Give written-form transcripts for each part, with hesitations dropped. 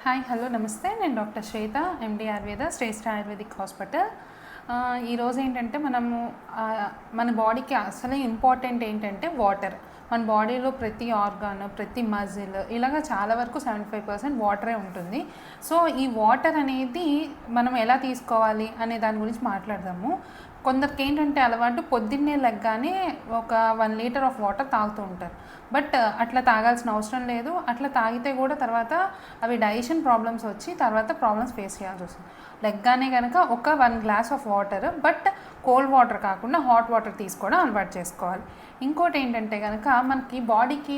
Hi hello నమస్తే. నేను doctor శ్వేత, ఎండి ఆయుర్వేద, శ్రేష్ఠ ayurvedic hospital. ఈరోజు ఏంటంటే మన బాడీకి అసలు ఇంపార్టెంట్ ఏంటంటే వాటర్. మన బాడీలో ప్రతి ఆర్గాన్, ప్రతి మజిల్ ఇలాగ చాలా వరకు 75% వాటరే ఉంటుంది. సో ఈ వాటర్ అనేది మనం ఎలా తీసుకోవాలి అనే దాని గురించి మాట్లాడదాము. కొందరికి ఏంటంటే అలవాటు పొద్దున్నే లెగ్గానే ఒక 1 లీటర్ ఆఫ్ వాటర్ తాగుతూ ఉంటారు. బట్ అట్లా తాగాల్సిన అవసరం లేదు. అట్లా తాగితే కూడా తర్వాత అవి డైజెషన్ ప్రాబ్లమ్స్ వచ్చి తర్వాత ప్రాబ్లమ్స్ ఫేస్ చేయాల్సి వస్తుంది. లెగ్గానే కనుక ఒక 1 glass of water, but cold water కాకుండా హాట్ వాటర్ తీసుకోవడం అలవాటు చేసుకోవాలి. ఇంకోటి ఏంటంటే కనుక మనకి బాడీకి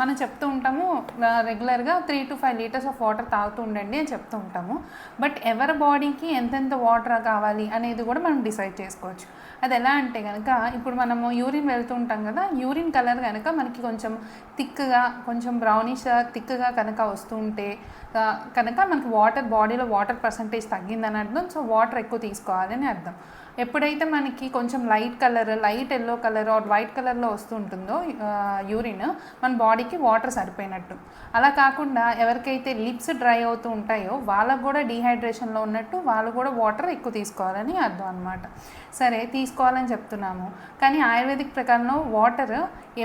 మనం చెప్తూ ఉంటాము రెగ్యులర్గా 3 to 5 లీటర్స్ ఆఫ్ వాటర్ తాగుతూ ఉండండి అని చెప్తూ ఉంటాము. బట్ ఎవరి బాడీకి ఎంతెంత వాటర్ కావాలి అనేది కూడా మనం డిసైడ్ చేసుకోవచ్చు. అది ఎలా అంటే కనుక ఇప్పుడు మనము యూరిన్ వెళ్తూ ఉంటాం కదా, యూరిన్ కలర్ కనుక మనకి కొంచెం థిక్గా, కొంచెం బ్రౌనిష్ థిక్గా కనుక వస్తూ ఉంటే కనుక మనకి బాడీలో వాటర్ పర్సంటేజ్ తగ్గిందని అర్థం. సో వాటర్ ఎక్కువ తీసుకోవాలని అర్థం. ఎప్పుడైతే మనకి కొంచెం light yellow colour or white కలర్లో వస్తూ ఉంటుందో యూరిన్, మన బాడీకి వాటర్ సరిపోయినట్టు. అలా కాకుండా ఎవరికైతే లిప్స్ డ్రై అవుతూ ఉంటాయో వాళ్ళకు కూడా డీహైడ్రేషన్లో ఉన్నట్టు, వాళ్ళు కూడా వాటర్ ఎక్కువ తీసుకోవాలని అర్థం అనమాట. సరే, తీసుకోవాలని చెప్తున్నాము, కానీ ఆయుర్వేదిక్ ప్రకారంలో వాటర్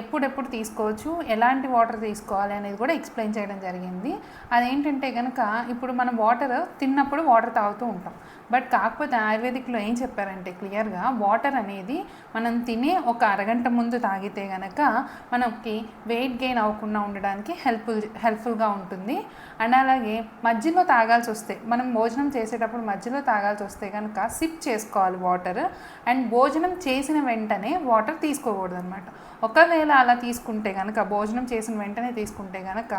ఎప్పుడెప్పుడు తీసుకోవచ్చు, ఎలాంటి వాటర్ తీసుకోవాలి అనేది కూడా ఎక్స్ప్లెయిన్ చేయడం జరిగింది. అదేంటంటే కనుక ఇప్పుడు మనం వాటర్ తిన్నప్పుడు వాటర్ తాగుతూ ఉంటాం. బట్ కాకపోతే ఆయుర్వేదిక్లో ఏం చెప్పారంటే క్లియర్గా, వాటర్ అనేది మనం తినే ఒక అరగంట ముందు తాగితే కనుక మనకి వెయిట్ గెయిన్ అవ్వకుండా ఉండడానికి హెల్ప్ఫుల్గా ఉంటుంది. అండ్ అలాగే మధ్యలో తాగాల్సి వస్తే, మనం భోజనం చేసేటప్పుడు మధ్యలో తాగాల్సి వస్తే కనుక సిప్ చేసుకోవాలి వాటర్. అండ్ భోజనం చేసిన వెంటనే వాటర్ తీసుకోకూడదు అనమాట. ఒకవేళ అలా తీసుకుంటే కనుక, భోజనం చేసిన వెంటనే తీసుకుంటే కనుక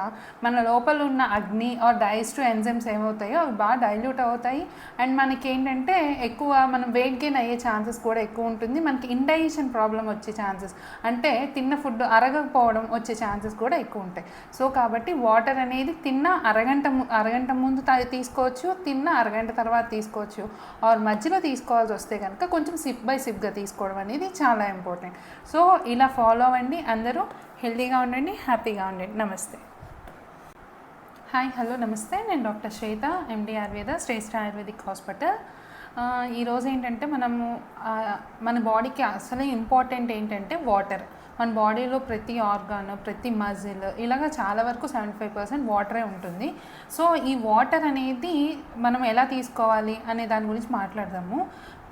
మన లోపల ఉన్న అగ్ని ఆర్ డైజెస్టివ్ ఎంజైమ్స్ ఏమవుతాయో అవి బాగా డైల్యూట్ అవుతాయి. అండ్ మనకి ఏంటంటే ఎక్కువ మనం వెయిట్ గెయిన్ అయ్యే ఛాన్సెస్ కూడా ఎక్కువ ఉంటుంది. మనకి ఇండైజెషన్ ప్రాబ్లం వచ్చే ఛాన్సెస్, అంటే తిన్న ఫుడ్ అరగకపోవడం వచ్చే ఛాన్సెస్ కూడా ఎక్కువ ఉంటాయి. సో కాబట్టి వాటర్ అనేది తిన్న అరగంట ముందు తీసుకోవచ్చు, తిన్న అరగంట తర్వాత తీసుకోవచ్చు. ఆర్ మధ్యలో తీసుకోవాల్సి వస్తే కనుక కొంచెం సిప్ బై సిప్గా తీసుకోవడం అనేది చాలా ఇంపార్టెంట్. సో ఇలా ఫాలో అవ్వండి. అందరూ హెల్తీగా ఉండండి, హ్యాపీగా ఉండండి. నమస్తే. హాయ్ హలో నమస్తే. నేను డాక్టర్ శ్వేత, ఎండి ఆయుర్వేద, శ్రేష్ఠ ఆయుర్వేదిక్ హాస్పిటల్. ఈరోజు ఏంటంటే మన బాడీకి అసలు ఇంపార్టెంట్ ఏంటంటే వాటర్. మన బాడీలో ప్రతి ఆర్గాన్, ప్రతి మజిల్ ఇలాగ చాలా వరకు 75% వాటరే ఉంటుంది. సో ఈ వాటర్ అనేది మనం ఎలా తీసుకోవాలి అనే దాని గురించి మాట్లాడదాము.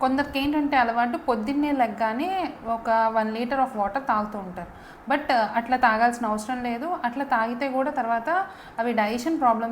కొందరికి ఏంటంటే అలవాటు పొద్దున్నే లెగ్గానే ఒక 1 లీటర్ ఆఫ్ వాటర్ తాగుతూ ఉంటారు. బట్ అట్లా తాగాల్సిన అవసరం లేదు. అట్లా తాగితే కూడా తర్వాత అవి డైజెషన్ ప్రాబ్లమ్స్